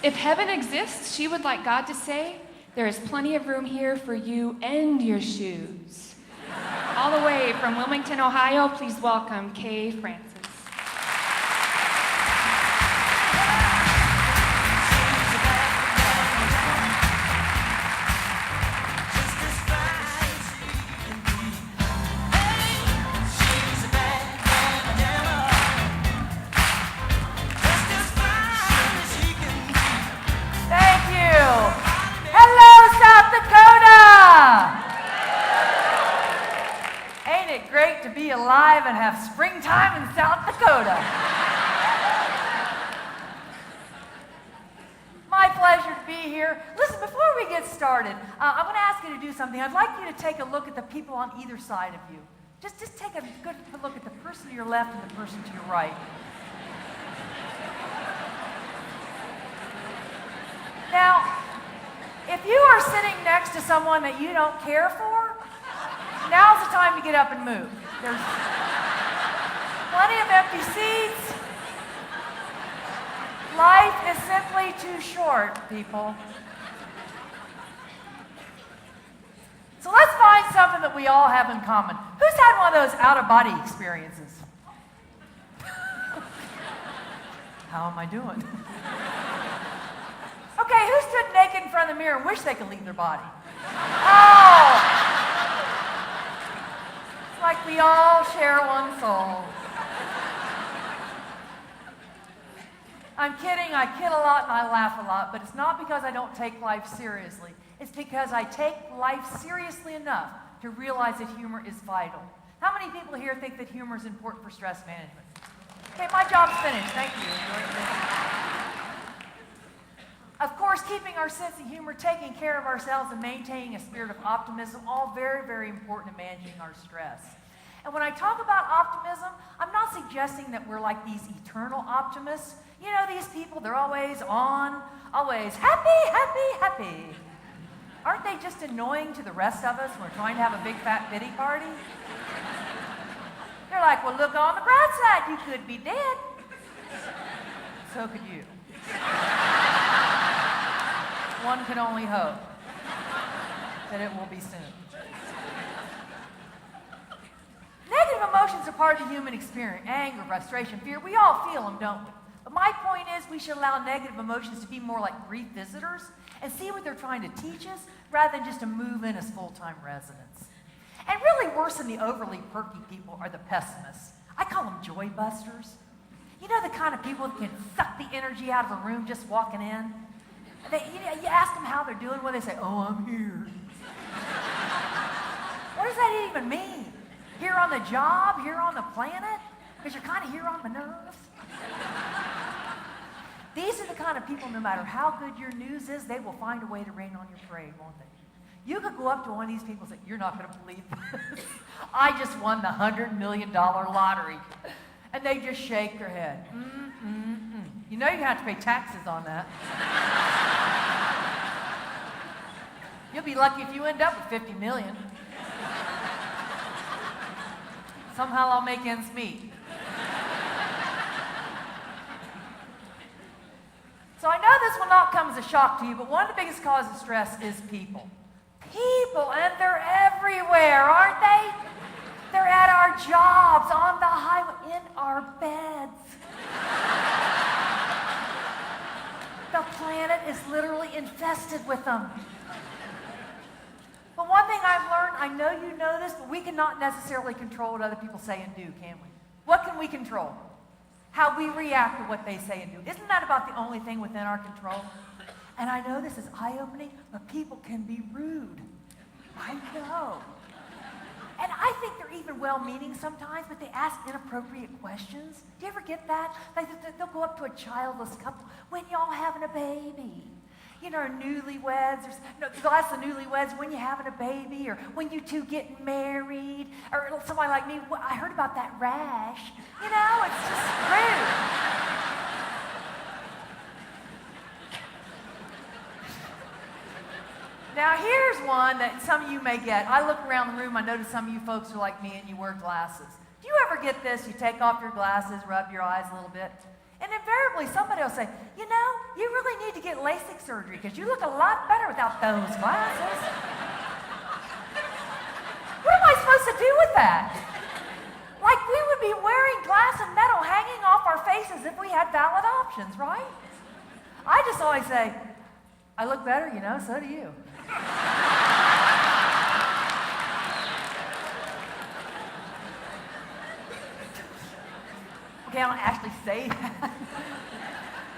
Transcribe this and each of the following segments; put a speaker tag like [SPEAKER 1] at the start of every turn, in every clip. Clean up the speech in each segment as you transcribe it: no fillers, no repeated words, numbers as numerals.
[SPEAKER 1] If heaven exists, she would like God to say, there is plenty of room here for you and your shoes. All the way from Wilmington, Ohio, please welcome Kay Francis.
[SPEAKER 2] Alive and have springtime in South Dakota. My pleasure to be here. Listen, before we get started, I'm going to ask you to do something. I'd like you to take a look at the people on either side of you. Just take a good look at the person to your left and the person to your right. Now, if you are sitting next to someone that you don't care for, now's the time to get up and move. There's plenty of empty seats. Life is simply too short, people. So let's find something that we all have in common. Who's had one of those out-of-body experiences? How am I doing? Okay, who stood naked in front of the mirror and wished they could leave their body? Oh! Like we all share one soul. I'm kidding, I kid a lot and I laugh a lot, but it's not because I don't take life seriously. It's because I take life seriously enough to realize that humor is vital. How many people here think that humor is important for stress management? Okay, my job's finished. Thank you. Of course, keeping our sense of humor, taking care of ourselves, and maintaining a spirit of optimism, all very, very important in managing our stress. And when I talk about optimism, I'm not suggesting that we're like these eternal optimists. You know, these people, they're always on, always happy, happy, happy. Aren't they just annoying to the rest of us when we're trying to have a big fat pity party? They're like, well, look on the bright side, you could be dead. So could you. One can only hope that it will be soon. Negative emotions are part of the human experience. Anger, frustration, fear, we all feel them, don't we? But my point is we should allow negative emotions to be more like brief visitors and see what they're trying to teach us rather than just to move in as full-time residents. And really worse than the overly perky people are the pessimists. I call them joy busters. You know, the kind of people that can suck the energy out of a room just walking in? You ask them how they're doing, what they say, oh, I'm here. What does that even mean? Here on the job, here on the planet? Because you're kind of here on the nerves. These are the kind of people, no matter how good your news is, they will find a way to rain on your parade, won't they? You could go up to one of these people and say, you're not going to believe this. I just won the $100 million lottery. And they just shake their head. You know you have to pay taxes on that. You'll be lucky if you end up with 50 million. Somehow I'll make ends meet. So I know this will not come as a shock to you, but one of the biggest causes of stress is people. People, and they're everywhere, aren't they? They're at our jobs, on the highway, in our beds. The planet is literally infested with them. But one thing I've learned, I know you know this, but we cannot necessarily control what other people say and do, can we? What can we control? How we react to what they say and do. Isn't that about the only thing within our control? And I know this is eye-opening, but people can be rude. I know. And I think they're even well-meaning sometimes, but they ask inappropriate questions. Do you ever get that? Like they'll go up to a childless couple, when y'all having a baby? You know, newlyweds, or no, that's the newlyweds, when you having a baby, or when you two getting married, or somebody like me, well, I heard about that rash. You know, it's just rude. Now here's one that some of you may get. I look around the room, I notice some of you folks are like me and you wear glasses. Do you ever get this? You take off your glasses, rub your eyes a little bit. And invariably, somebody will say, you know, you really need to get LASIK surgery because you look a lot better without those glasses. What am I supposed to do with that? Like we would be wearing glass and metal hanging off our faces if we had valid options, right? I just always say, I look better, you know, so do you. Okay, I don't actually say that.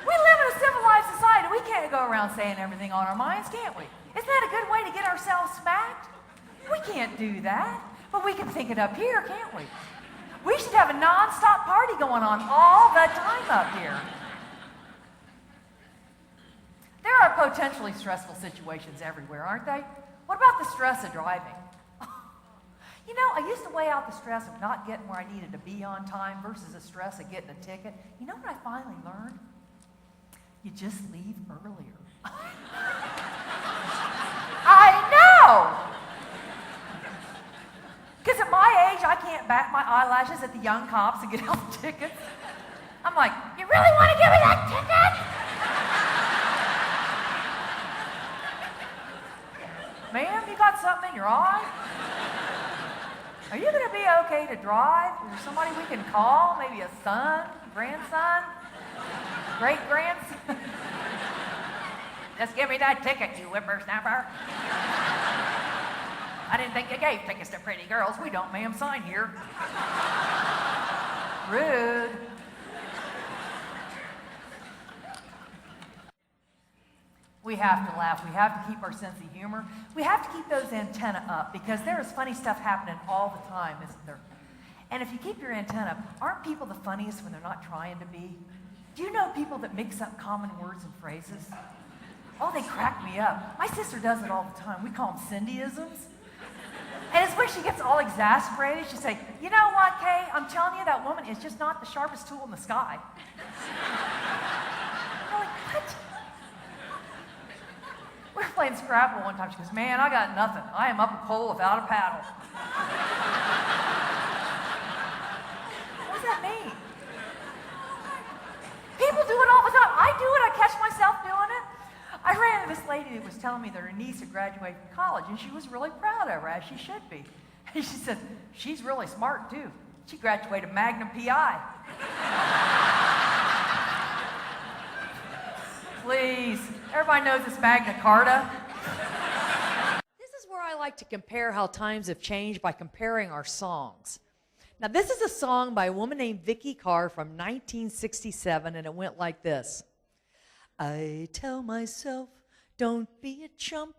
[SPEAKER 2] We live in a civilized society. We can't go around saying everything on our minds, can't we? Isn't that a good way to get ourselves smacked? We can't do that. But we can think it up here, can't we? We should have a non-stop party going on all the time up here. There are potentially stressful situations everywhere, aren't they? What about the stress of driving? You know, I used to weigh out the stress of not getting where I needed to be on time versus the stress of getting a ticket. You know what I finally learned? You just leave earlier. I know! Because at my age, I can't bat my eyelashes at the young cops and get out the tickets. I'm like, you really want to give me that ticket? Ma'am, you got something in your eye? Are you going to be okay to drive? Is there somebody we can call? Maybe a son, grandson, great-grandson? Just give me that ticket, you whippersnapper. I didn't think you gave tickets to pretty girls. We don't, ma'am, sign here. Rude. We have to laugh. We have to keep our sense of humor. We have to keep those antennae up because there is funny stuff happening all the time, isn't there? And if you keep your antenna up, aren't people the funniest when they're not trying to be? Do you know people that mix up common words and phrases? Oh, they crack me up. My sister does it all the time. We call them Cindyisms. And it's when she gets all exasperated, she'll say, you know what, Kay? I'm telling you, that woman is just not the sharpest tool in the sky. I'm like, what? We were playing Scrabble one time. She goes, man, I got nothing. I am up a pole without a paddle. What does that mean? People do it all the time. I do it. I catch myself doing it. I ran into this lady that was telling me that her niece had graduated from college, and she was really proud of her, as she should be. And she said, she's really smart, too. She graduated Magna PI. Please. Everybody knows it's Magna Carta. This is where I like to compare how times have changed by comparing our songs. Now, this is a song by a woman named Vicky Carr from 1967, and it went like this. I tell myself, don't be a chump.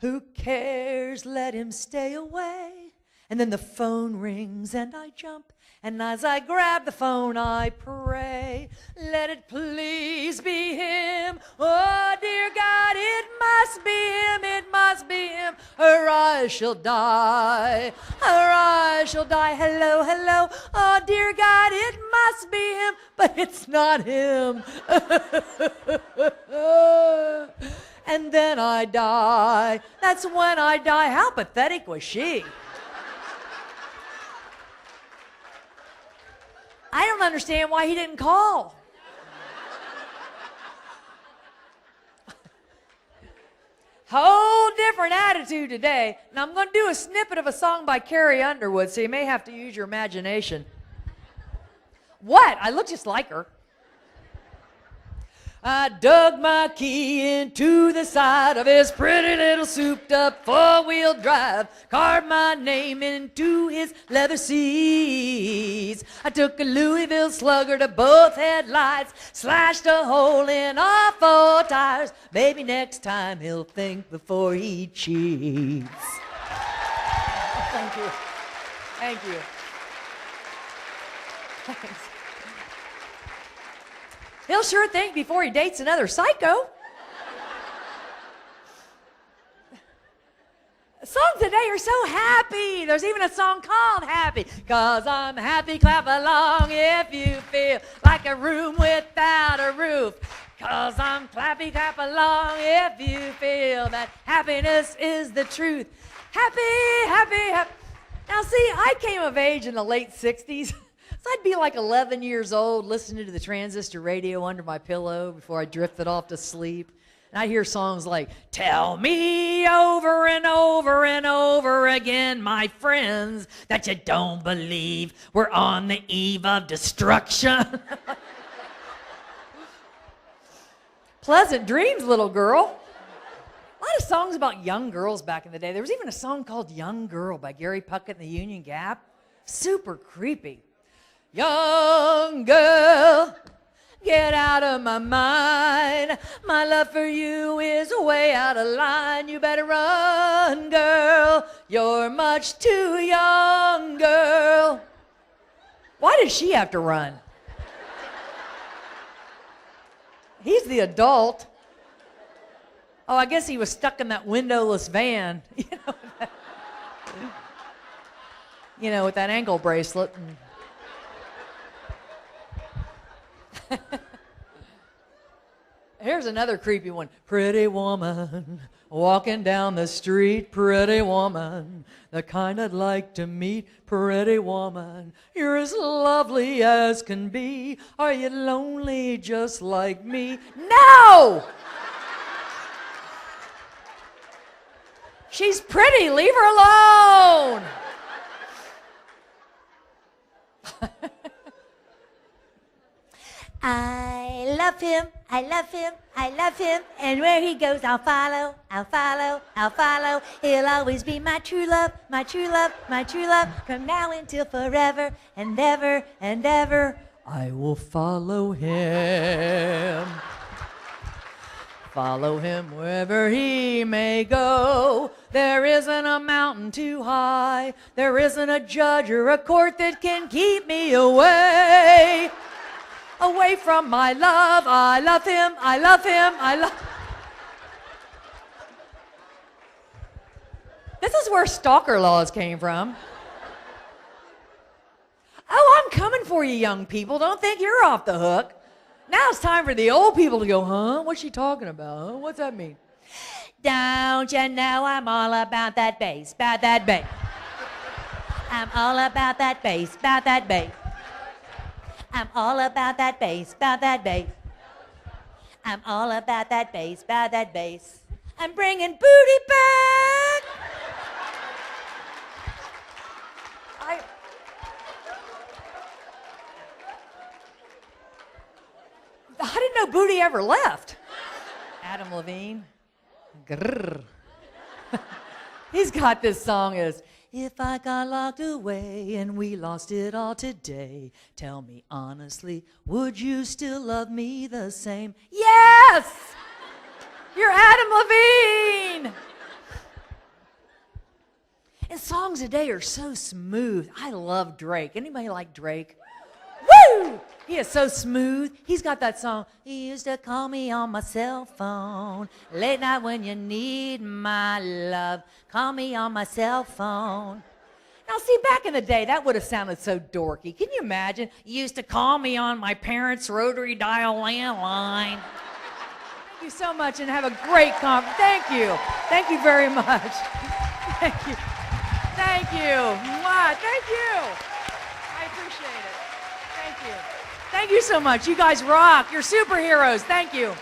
[SPEAKER 2] Who cares? Let him stay away. And then the phone rings and I jump. And as I grab the phone, I pray, let it please be him. Oh, dear God, it must be him. It must be him. Or I shall die. Or I shall die. Hello, hello. Oh, dear God, it must be him. But it's not him. And then I die. That's when I die. How pathetic was she? I don't understand why he didn't call. Whole different attitude today. Now I'm going to do a snippet of a song by Carrie Underwood, so you may have to use your imagination. What? I look just like her. I dug my key into the side of his pretty little souped-up four-wheel drive, carved my name into his leather seats. I took a Louisville Slugger to both headlights, slashed a hole in all four tires. Maybe next time he'll think before he cheats. Thank you. Thank you. Thanks. He'll sure think before he dates another psycho. Songs today are so happy. There's even a song called Happy. 'Cause I'm happy, clap along if you feel like a room without a roof. 'Cause I'm clappy, clap along if you feel that happiness is the truth. Happy, happy, happy. Now see, I came of age in the late 60s.
[SPEAKER 3] So I'd be like 11 years old listening to the transistor radio under my pillow before I drifted off to sleep. And I'd hear songs like, tell me over and over and over again, my friends, that you don't believe we're on the eve of destruction. Pleasant dreams, little girl. A lot of songs about young girls back in the day. There was even a song called Young Girl by Gary Puckett and the Union Gap. Super creepy. Young girl, get out of my mind. My love for you is way out of line. You better run, girl. You're much too young, girl. Why does she have to run? He's the adult. Oh, I guess he was stuck in that windowless van. With that ankle bracelet. Here's another creepy one. Pretty woman, walking down the street, pretty woman, the kind I'd like to meet, pretty woman, you're as lovely as can be. Are you lonely just like me? No! She's pretty, leave her alone!
[SPEAKER 4] I love him, I love him, I love him, and where he goes I'll follow, I'll follow, I'll follow. He'll always be my true love, my true love, my true love, from now until forever and ever and ever.
[SPEAKER 3] I will follow him. Follow him wherever he may go. There isn't a mountain too high. There isn't a judge or a court that can keep me away. Away from my love. I love him, I love him, I love... This is where stalker laws came from. Oh, I'm coming for you, young people. Don't think you're off the hook. Now it's time for the old people to go, huh? What's she talking about? Huh? What's that mean?
[SPEAKER 4] Don't you know I'm all about that bass, about that bass. I'm all about that bass, about that bass. I'm all about that bass, about that bass. I'm all about that bass, about that bass. I'm bringing booty back.
[SPEAKER 3] I didn't know Booty ever left. Adam Levine. Grrr. He's got this song as, if I got locked away and we lost it all today, tell me honestly, would you still love me the same? Yes! You're Adam Levine! And songs today are so smooth. I love Drake. Anybody like Drake? Woo! He is so smooth. He's got that song, he used to call me on my cell phone. Late night when you need my love, call me on my cell phone. Now see, back in the day, that would have sounded so dorky. Can you imagine? You used to call me on my parents' rotary dial landline. Thank you so much and have a great conference. Thank you. Thank you very much. Thank you. Thank you. Mwah. Thank you. I appreciate it. Thank you. Thank you so much. You guys rock. You're superheroes. Thank you.